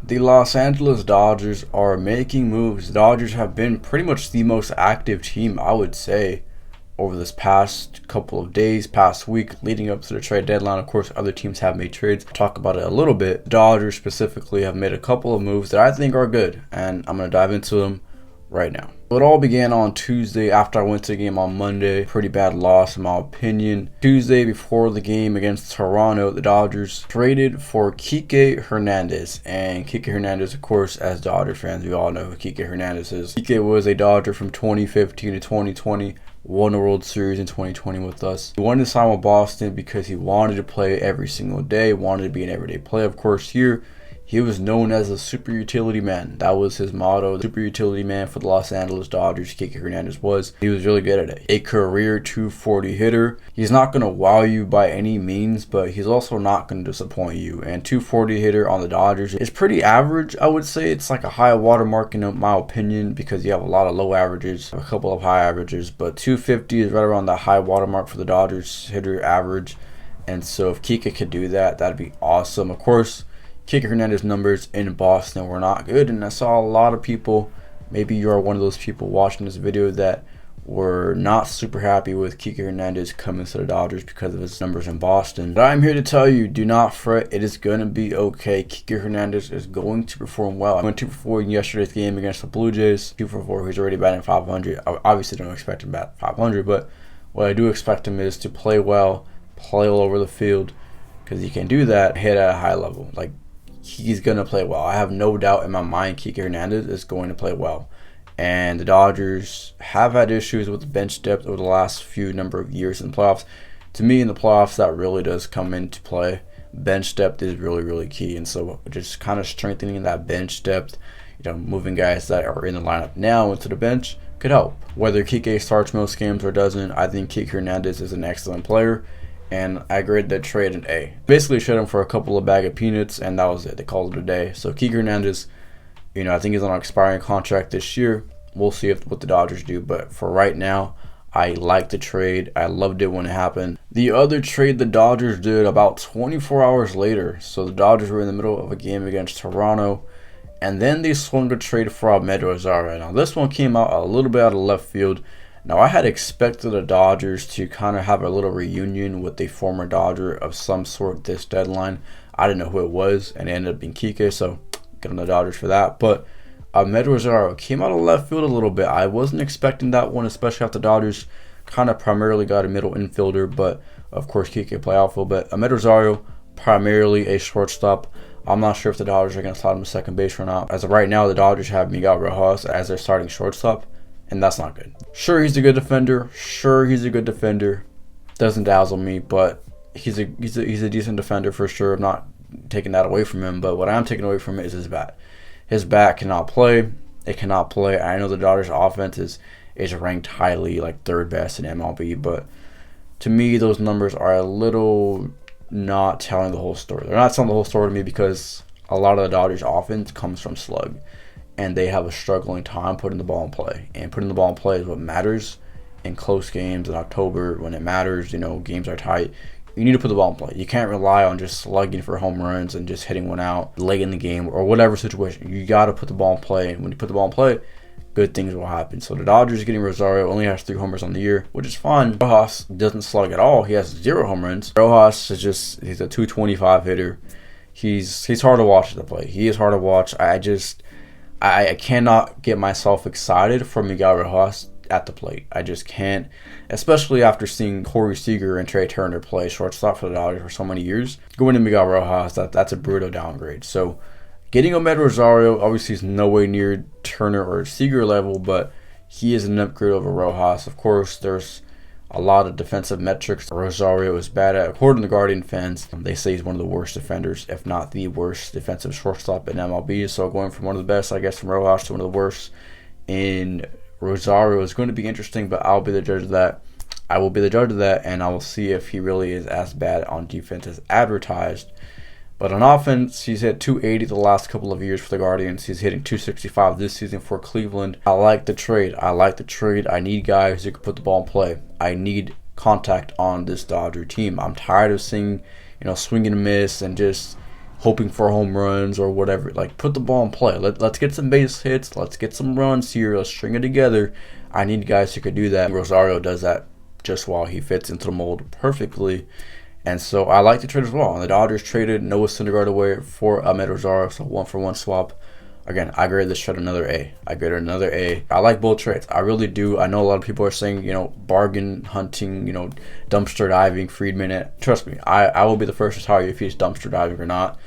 The Los Angeles Dodgers are making moves. The Dodgers have been pretty much the most active team, I would say, over this past couple of days, past week, leading up to the trade deadline. Of course, other teams have made trades. I'll talk about it a little bit. The Dodgers specifically have made a couple of moves that I think are good, and I'm going to dive into them right now. It all began on Tuesday after I went to the game on Monday. Pretty bad loss in my opinion. Tuesday before the game against Toronto, the Dodgers traded for Kike Hernandez. And Kike Hernandez, of course, as Dodgers fans, we all know who Kike Hernandez is. Kike was a Dodger from 2015 to 2020. Won the World Series in 2020 with us. He wanted to sign with Boston because he wanted to play every single day, wanted to be an everyday player. Of course, here he was known as a super utility man. That was his motto, the super utility man for the Los Angeles Dodgers. Kike Hernandez was. He was really good at it. A career 240 hitter. He's not going to wow you by any means, but he's also not going to disappoint you. And 240 hitter on the Dodgers is pretty average, I would say. It's like a high watermark in my opinion because you have a lot of low averages, a couple of high averages, but 250 is right around the high watermark for the Dodgers hitter average. And so if Kike could do that, that'd be awesome. Of course, Kike Hernandez numbers in Boston were not good, and I saw a lot of people, maybe you are one of those people watching this video, that were not super happy with Kike Hernandez coming to the Dodgers because of his numbers in Boston. But I'm here to tell you, do not fret. It is going to be okay. Kike Hernandez is going to perform well. I went 2 for 4 in yesterday's game against the Blue Jays. 2 for 4, he's already batting 500. I obviously don't expect him to bat 500, but what I do expect him is to play well, play all over the field, because he can do that, hit at a high level. Like, he's going to play well. I have no doubt in my mind Kike Hernandez is going to play well. And the Dodgers have had issues with bench depth over the last few number of years in the playoffs. To me, in the playoffs, that really does come into play. Bench depth is really, really key. And so just kind of strengthening that bench depth, moving guys that are in the lineup now into the bench could help. Whether Kike starts most games or doesn't, I think Kike Hernandez is an excellent player. And I graded that trade an A. Basically showed him for a couple of bag of peanuts, and that was it. They called it a day. So Kike Hernandez, I think he's on an expiring contract this year. We'll see what the Dodgers do. But for right now, I like the trade. I loved it when it happened. The other trade the Dodgers did about 24 hours later. So the Dodgers were in the middle of a game against Toronto, and then they swung a trade for Amed Rosario. Now this one came out a little bit out of left field. Now, I had expected the Dodgers to kind of have a little reunion with a former Dodger of some sort this deadline. I didn't know who it was, and it ended up being Kike, so get on the Dodgers for that. But Amed Rosario came out of left field a little bit. I wasn't expecting that one, especially after the Dodgers kind of primarily got a middle infielder, but of course Kike play outfield. But Amed Rosario, primarily a shortstop. I'm not sure if the Dodgers are going to slide him to second base or not. As of right now, the Dodgers have Miguel Rojas as their starting shortstop, and that's not good. Sure, he's a good defender. Doesn't dazzle me, but he's a decent defender for sure. I'm not taking that away from him, but what I'm taking away from it is his bat. His bat cannot play. It cannot play. I know the Dodgers' offense is ranked highly, like third best in MLB, but to me, those numbers are a little not telling the whole story. They're not telling the whole story to me because a lot of the Dodgers' offense comes from slug, and they have a struggling time putting the ball in play. And putting the ball in play is what matters in close games in October when it matters. Games are tight. You need to put the ball in play. You can't rely on just slugging for home runs and just hitting one out late in the game or whatever situation. You got to put the ball in play. And when you put the ball in play, good things will happen. So the Dodgers getting Rosario, only has 3 homers on the year, which is fine. Rojas doesn't slug at all. He has 0 home runs. Rojas he's a 225 hitter. He's hard to watch at the plate. He is hard to watch. I cannot get myself excited for Miguel Rojas at the plate. I just can't, especially after seeing Corey Seager and Trey Turner play shortstop for the Dodgers for so many years. Going to Miguel Rojas, that's a brutal downgrade. So getting Amed Rosario, obviously is no way near Turner or Seager level, but he is an upgrade over Rojas. Of course, there's a lot of defensive metrics Rosario is bad at. According to Guardian fans, they say he's one of the worst defenders, if not the worst defensive shortstop in MLB. So going from one of the best, I guess, from Rojas to one of the worst in Rosario is going to be interesting, but I'll be the judge of that. I will be the judge of that, and I will see if he really is as bad on defense as advertised. But on offense, he's hit 280 the last couple of years for the Guardians. He's hitting 265 this season for Cleveland. I like the trade. I need guys who can put the ball in play. I need contact on this Dodger team. I'm tired of seeing, swing and miss and just hoping for home runs or whatever. Like, put the ball in play. Let's get some base hits. Let's get some runs here. Let's string it together. I need guys who could do that. Rosario does that just while he fits into the mold perfectly. And so I like the trade as well. And the Dodgers traded Noah Syndergaard away for Ahmed Rosario, so 1-for-1 swap. Again, I grade this trade another A. I like both trades. I really do. I know a lot of people are saying, bargain hunting, dumpster diving, Friedman. Trust me, I will be the first to tell you if he's dumpster diving or not.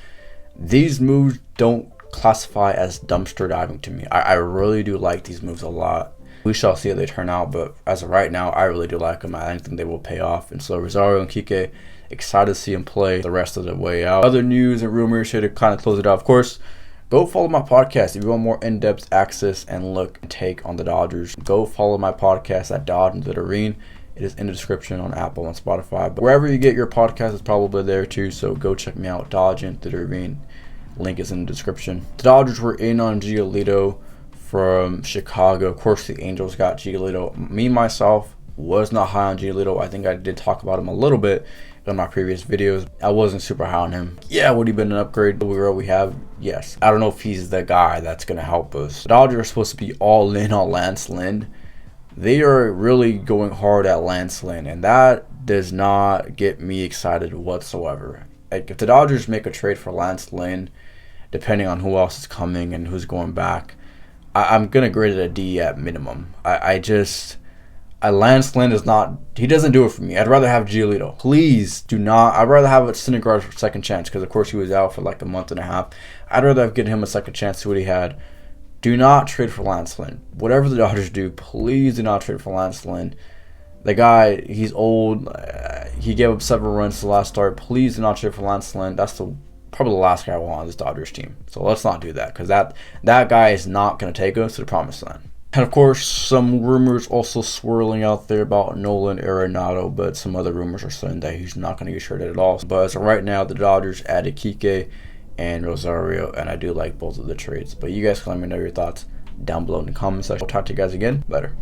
These moves don't classify as dumpster diving to me. I really do like these moves a lot. We shall see how they turn out, but as of right now, I really do like them. I think they will pay off. And so Rosario and Kike, excited to see him play the rest of the way out. Other news and rumors here to kind of close it out. Of course, go follow my podcast if you want more in-depth access and look and take on the Dodgers. Go follow my podcast at Dodge into the Arena. It is in the description on Apple and Spotify. But wherever you get your podcast is probably there too, so go check me out, Dodge into the Arena. Link is in the description. The Dodgers were in on Giolito from Chicago. Of course, the Angels got Giolito. Me, myself, was not high on Giolito. I think I did talk about him a little bit in my previous videos. I wasn't super high on him. Yeah, would he been an upgrade to where we have? Yes. I don't know if he's the guy that's going to help us. The Dodgers are supposed to be all in on Lance Lynn. They are really going hard at Lance Lynn, and that does not get me excited whatsoever. Like, if the Dodgers make a trade for Lance Lynn, depending on who else is coming and who's going back, I'm going to grade it a D at minimum. Lance Lynn is not, he doesn't do it for me. I'd rather have Giolito. Please do not. I'd rather have a Syndergaard for second chance because, of course, he was out for like a month and a half. I'd rather have given him a second chance to what he had. Do not trade for Lance Lynn. Whatever the Dodgers do, please do not trade for Lance Lynn. The guy, he's old. He gave up 7 runs to the last start. Please do not trade for Lance Lynn. That's probably the last guy I want on this Dodgers team. So let's not do that because that guy is not going to take us to the promised land. And of course, some rumors also swirling out there about Nolan Arenado, but some other rumors are saying that he's not going to get traded at all. But as of right now, the Dodgers added Kike and Rosario, and I do like both of the trades. But you guys can let me know your thoughts down below in the comment section. I'll talk to you guys again later.